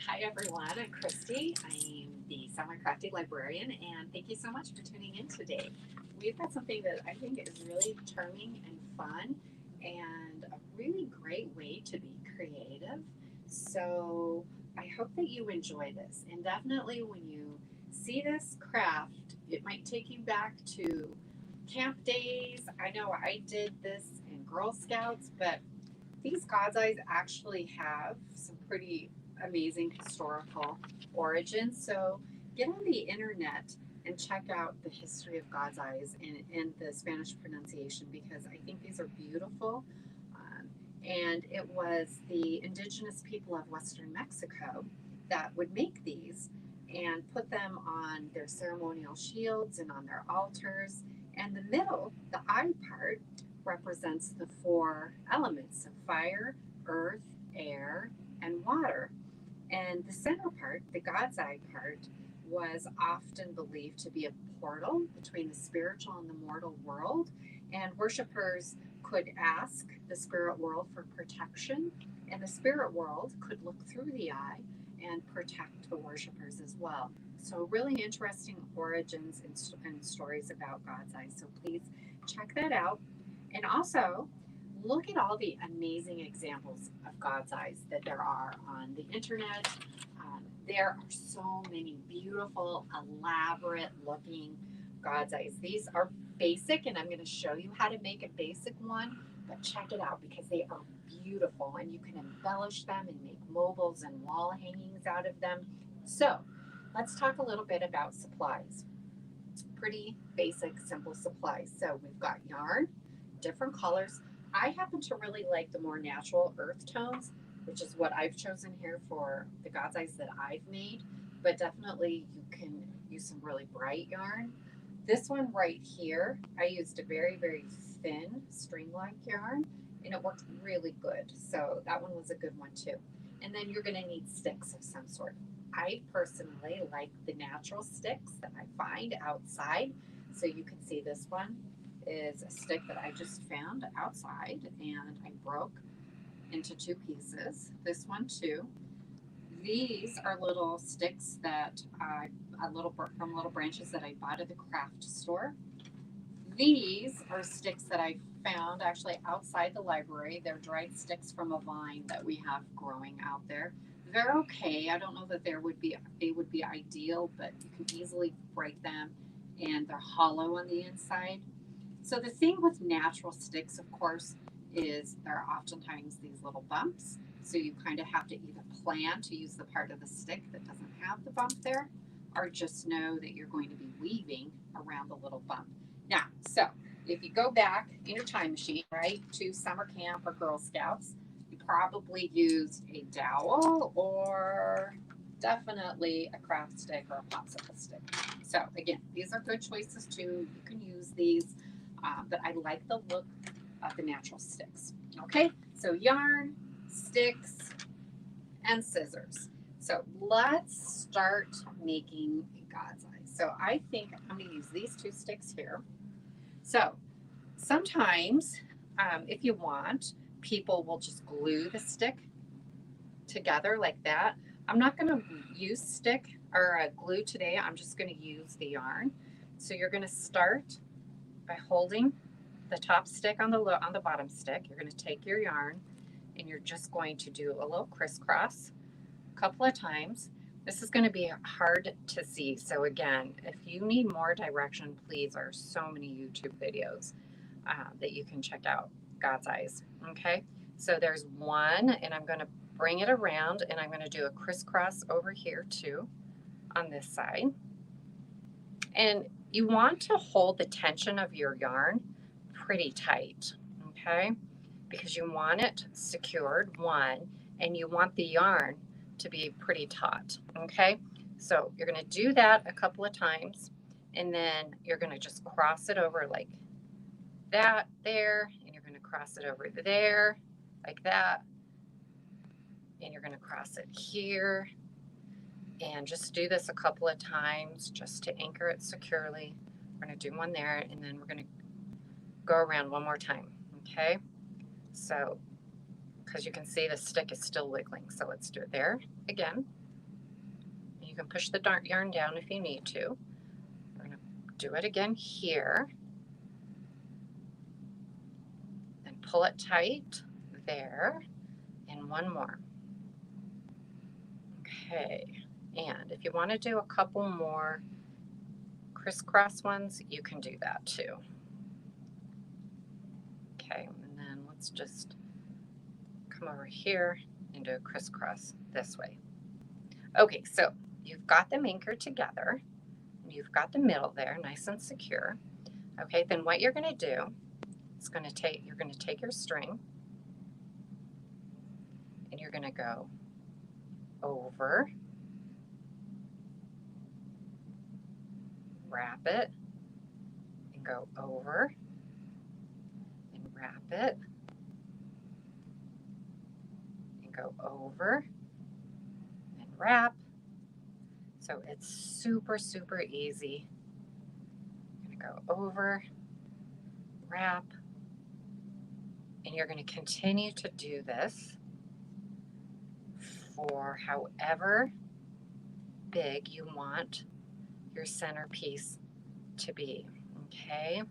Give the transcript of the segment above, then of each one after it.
Hi everyone, I'm Christy. I'm the Semi-Crafty Librarian, and thank you so much for tuning in today. We've got something that I think is really charming and fun, and a really great way to be creative. So I hope that you enjoy this, and definitely when you see this craft, it might take you back to camp days. I know I did this in Girl Scouts, but these God's Eyes actually have some pretty amazing historical origins. So get on the internet and check out the history of God's Eyes in the Spanish pronunciation because I think these are beautiful. And it was the indigenous people of Western Mexico that would make these and put them on their ceremonial shields and on their altars. And the middle, the eye part, represents the four elements of fire, earth, air, and water. And the center part, the God's eye part, was often believed to be a portal between the spiritual and the mortal world. And worshipers could ask the spirit world for protection, and the spirit world could look through the eye and protect the worshipers as well. So, really interesting origins and stories about God's eyes. So, please check that out. And also, look at all the amazing examples of God's eyes that there are on the internet. There are so many beautiful, elaborate looking God's eyes. These are basic, and I'm going to show you how to make a basic one, but check it out because they are beautiful and you can embellish them and make mobiles and wall hangings out of them. So, let's talk a little bit about supplies. Pretty basic, simple supplies. So, we've got yarn, different colors. I happen to really like the more natural earth tones, which is what I've chosen here for the God's Eyes that I've made. But definitely you can use some really bright yarn. This one right here, I used a very, very thin string-like yarn and it worked really good. So that one was a good one too. And then you're gonna need sticks of some sort. I personally like the natural sticks that I find outside. So you can see this one is a stick that I just found outside and I broke into two pieces. This one too. These are little sticks that from little branches that I bought at the craft store. These are sticks that I found actually outside the library. They're dried sticks from a vine that we have growing out there. They're okay. I don't know that they would be ideal, but you can easily break them and they're hollow on the inside. So the thing with natural sticks, of course, is there are oftentimes these little bumps. So you kind of have to either plan to use the part of the stick that doesn't have the bump there, or just know that you're going to be weaving around the little bump. Now, so if you go back in your time machine, right, to summer camp or Girl Scouts, you probably used a dowel or definitely a craft stick or a popsicle stick. So again, these are good choices too. You can use these, but I like the look of the natural sticks. Okay, so yarn, sticks, and scissors. So let's start making God's eyes. So I think I'm going to use these two sticks here. So sometimes, if you want, people will just glue the stick together like that. I'm not going to use stick or glue today. I'm just going to use the yarn. So you're going to start by holding the top stick on the bottom stick. You're going to take your yarn and you're just going to do a little crisscross a couple of times. This is going to be hard to see. So again, if you need more direction, please, there are so many YouTube videos that you can check out. God's eyes. Okay. So there's one, and I'm going to bring it around, and I'm going to do a crisscross over here too on this side. And you want to hold the tension of your yarn pretty tight, okay? Because you want it secured, one, and you want the yarn to be pretty taut, okay? So you're gonna do that a couple of times, and then you're gonna just cross it over like that there, and you're gonna cross it over there, like that, and you're gonna cross it here, and just do this a couple of times just to anchor it securely. We're gonna do one there, and then we're gonna go around one more time, okay? So, because you can see the stick is still wiggling, so let's do it there again. can push the yarn down if you need to. We're going to do it again here. Then pull it tight there, and one more. Okay, and if you want to do a couple more crisscross ones, you can do that too. Okay, and then let's just come over here and do a crisscross this way. Okay, so you've got them anchored together, and you've got the middle there nice and secure. Okay, then what you're going to do is you're going to take your string, and you're going to go over, wrap it, and go over, and wrap it, and go over, and wrap. So it's super, super easy. You're going to go over, wrap, and you're going to continue to do this for however big you want your centerpiece to be. Okay,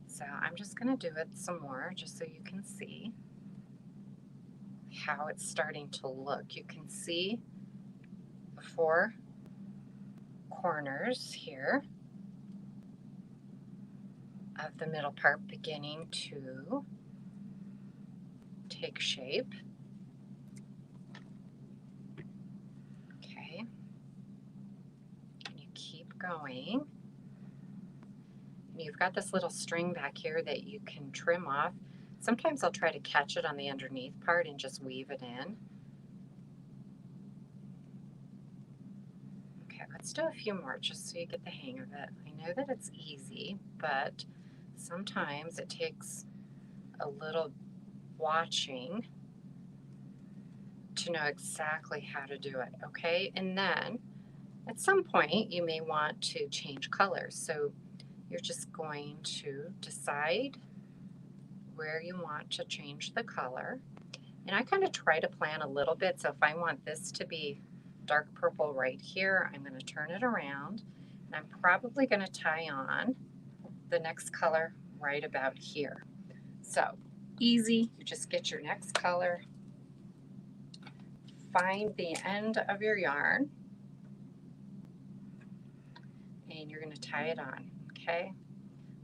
so I'm just going to do it some more just so you can see how it's starting to look. You can see the 4 corners here of the middle part beginning to take shape. Okay, and you keep going. You've got this little string back here that you can trim off. Sometimes I'll try to catch it on the underneath part and just weave it in. Okay, let's do a few more just so you get the hang of it. I know that it's easy, but sometimes it takes a little watching to know exactly how to do it, okay? And then at some point you may want to change colors. So you're just going to decide where you want to change the color. And I kind of try to plan a little bit. So if I want this to be dark purple right here, I'm going to turn it around, and I'm probably going to tie on the next color right about here. So easy, you just get your next color, find the end of your yarn, and you're going to tie it on. Okay,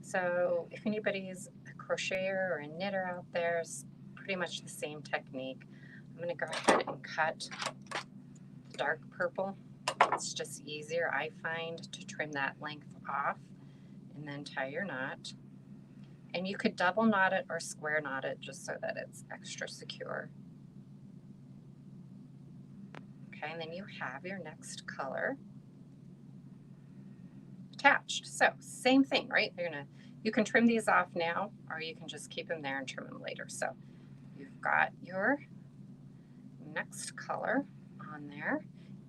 so if anybody's a crocheter or a knitter out there, it's pretty much the same technique. I'm going to go ahead and cut dark purple. It's just easier, I find, to trim that length off and then tie your knot. And you could double knot it or square knot it just so that it's extra secure. Okay, and then you have your next color attached. So same thing, right? You can trim these off now, or you can just keep them there and trim them later. So you've got your next color on there,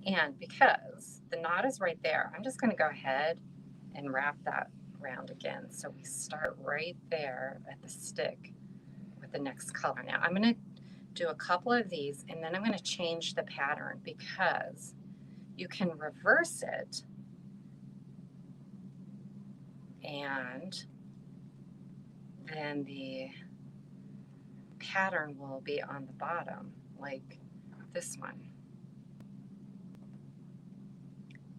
and because the knot is right there, I'm just going to go ahead and wrap that around again. So we start right there at the stick with the next color. Now I'm going to do a couple of these, and then I'm going to change the pattern because you can reverse it and then the pattern will be on the bottom like this one,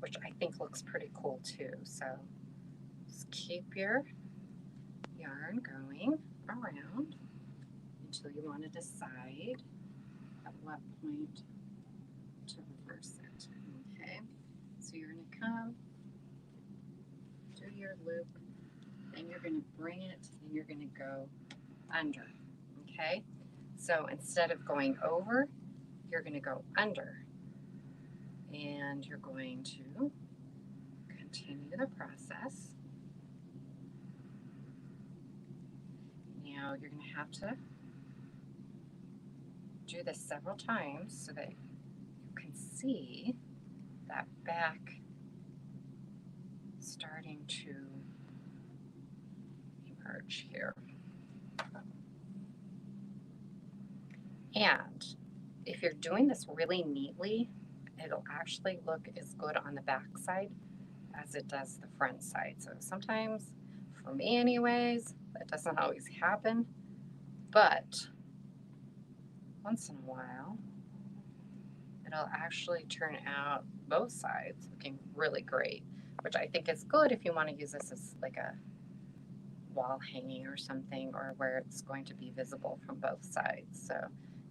which I think looks pretty cool too. So just keep your yarn going around until you want to decide at what point to reverse it. Okay, so you're going to come, do your loop, then you're going to bring it, and you're going to go under. Okay, so instead of going over, you're going to go under, and you're going to continue the process. Now you're going to have to do this several times so that you can see that back starting to emerge here. And if you're doing this really neatly it'll actually look as good on the back side as it does the front side. So sometimes, for me anyways, that doesn't always happen, but once in a while, it'll actually turn out both sides looking really great, which I think is good if you want to use this as like a wall hanging or something, or where it's going to be visible from both sides. So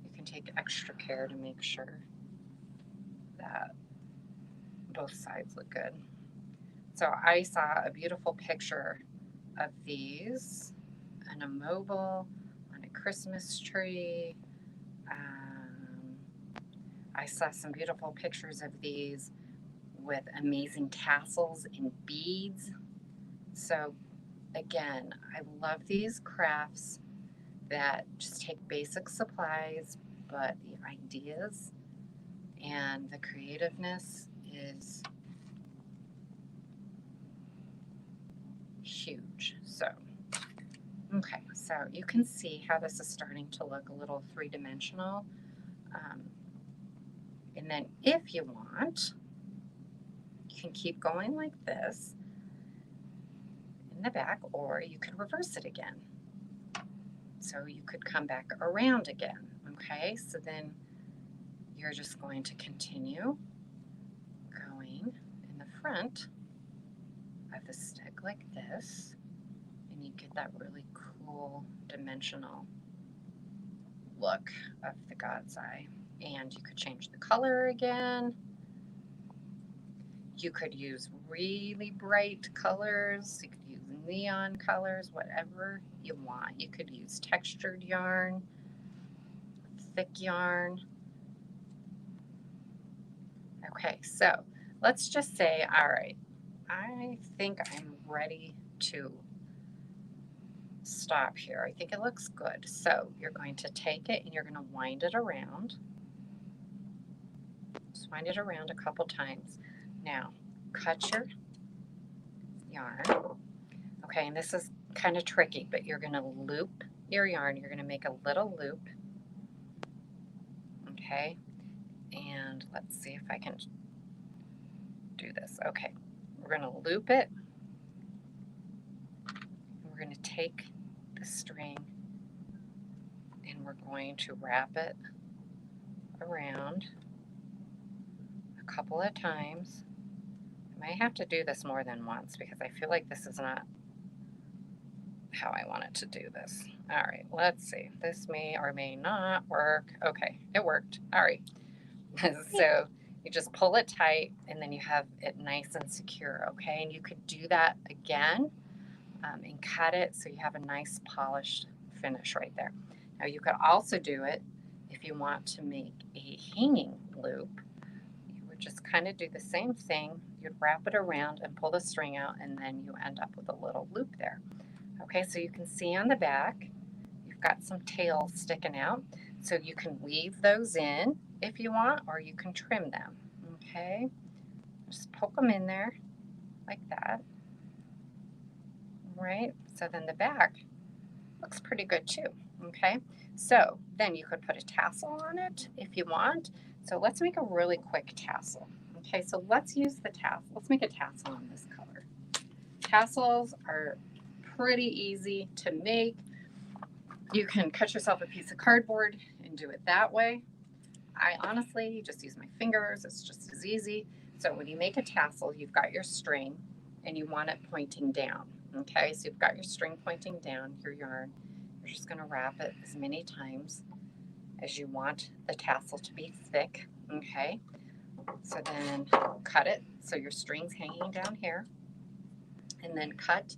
you can take extra care to make sure that both sides look good. So I saw a beautiful picture of these on a mobile, on a Christmas tree. I saw some beautiful pictures of these with amazing tassels and beads. So again, I love these crafts that just take basic supplies, but the ideas and the creativeness is huge. So, okay, so you can see how this is starting to look a little three-dimensional. And then if you want, you can keep going like this in the back, or you could reverse it again. So you could come back around again, okay? So then you're just going to continue going in the front of the stick like this, and you get that really cool dimensional look of the God's eye. And you could change the color again. You could use really bright colors. You could use neon colors, whatever you want. You could use textured yarn, thick yarn. Okay, so let's just say, all right, I think I'm ready to stop here. I think it looks good. So you're going to take it and you're going to wind it around. Just wind it around a couple times. Now, cut your yarn. Okay, and this is kind of tricky, but you're going to loop your yarn. You're going to make a little loop. Okay, and let's see if I can do this. Okay, we're going to loop it. We're going to take the string and we're going to wrap it around a couple of times. I might have to do this more than once because I feel like this is not how I wanted to do this. All right, let's see. This may or may not work. Okay, it worked. All right. So you just pull it tight and then you have it nice and secure, okay? And you could do that again and cut it so you have a nice polished finish right there. Now you could also do it if you want to make a hanging loop. You would just kind of do the same thing. You'd wrap it around and pull the string out, and then you end up with a little loop there. Okay, so you can see on the back, you've got some tails sticking out. So you can weave those in if you want, or you can trim them. Okay, just poke them in there like that. Right, so then the back looks pretty good too. Okay, so then you could put a tassel on it if you want. So let's make a really quick tassel. Okay, so let's use the tassel. Let's make a tassel on this color. Tassels are pretty easy to make. You can cut yourself a piece of cardboard and do it that way. I honestly just use my fingers. It's just as easy. So when you make a tassel, you've got your string and you want it pointing down. Okay, so you've got your string pointing down, your yarn. You're just going to wrap it as many times as you want the tassel to be thick. Okay, so then cut it so your string's hanging down here, and then cut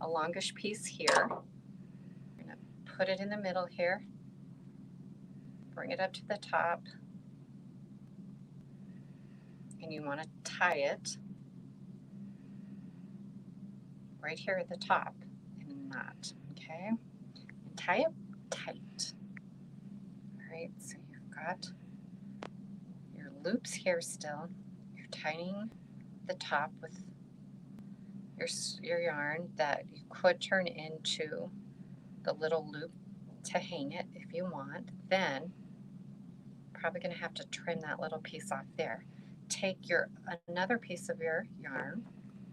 a longish piece here. You're going to put it in the middle here, bring it up to the top, and you want to tie it right here at the top in a knot, okay? And tie it tight. All right, so you've got your loops here still. You're tying the top with your yarn that you could turn into the little loop to hang it if you want. Then probably going to have to trim that little piece off there. take another piece of your yarn.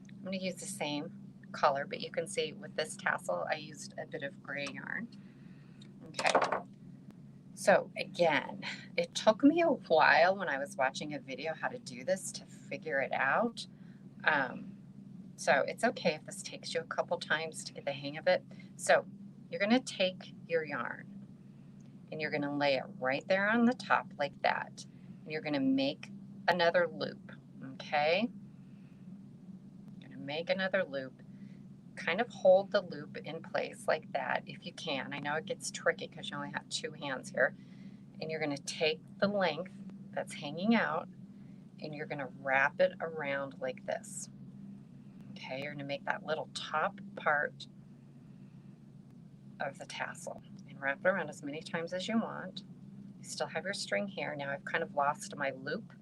I'm going to use the same color, but you can see with this tassel, I used a bit of gray yarn. Okay. So again, it took me a while when I was watching a video how to do this to figure it out. So it's okay if this takes you a couple times to get the hang of it. So you're going to take your yarn and you're going to lay it right there on the top like that. And you're going to make another loop, okay? You're going to make another loop. Kind of hold the loop in place like that if you can. I know it gets tricky because you only have two hands here. And you're going to take the length that's hanging out and you're going to wrap it around like this. Okay, you're going to make that little top part of the tassel and wrap it around as many times as you want. You still have your string here. Now I've kind of lost my loop,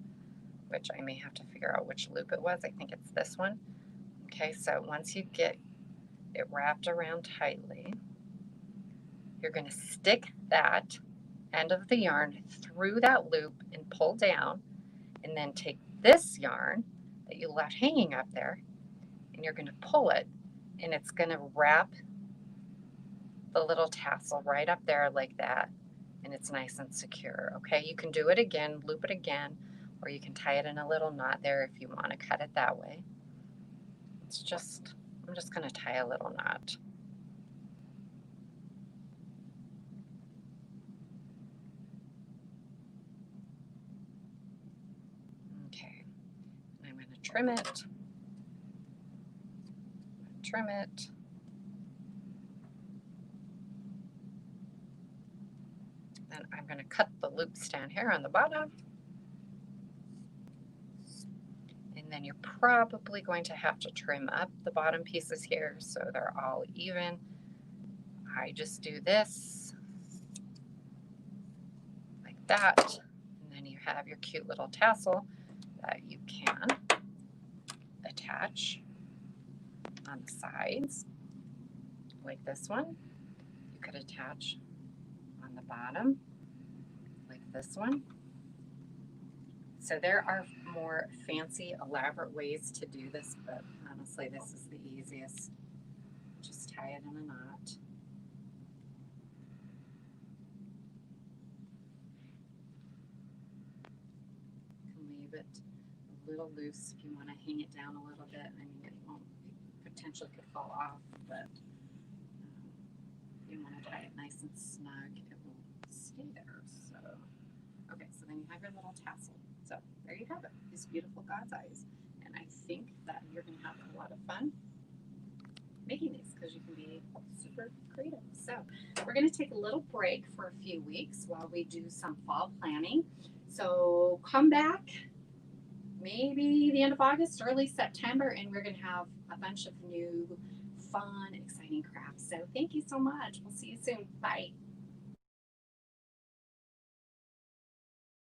which I may have to figure out which loop it was. I think it's this one. Okay, so once you get it wrapped around tightly, you're going to stick that end of the yarn through that loop and pull down, and then take this yarn that you left hanging up there and you're going to pull it, and it's going to wrap the little tassel right up there like that, and it's nice and secure. Okay, you can do it again, loop it again, or you can tie it in a little knot there if you want to cut it that way. I'm just going to tie a little knot. Okay, and I'm going to trim it. Trim it. Then I'm going to cut the loops down here on the bottom. And then you're probably going to have to trim up the bottom pieces here so they're all even. I just do this like that. And then you have your cute little tassel that you can attach on the sides, like this one. You could attach on the bottom, like this one. So there are more fancy, elaborate ways to do this, but honestly, this is the easiest. Just tie it in a knot. You can leave it a little loose if you want to hang it down a little bit. I mean, it potentially could fall off, but you want to tie it nice and snug, it will stay there. So, okay, so then you have your little tassel. So there you have it, these beautiful God's eyes. And I think that you're going to have a lot of fun making these because you can be super creative. So we're going to take a little break for a few weeks while we do some fall planning. So come back maybe the end of August, early September, and we're going to have a bunch of new, fun, exciting crafts. So thank you so much. We'll see you soon. Bye.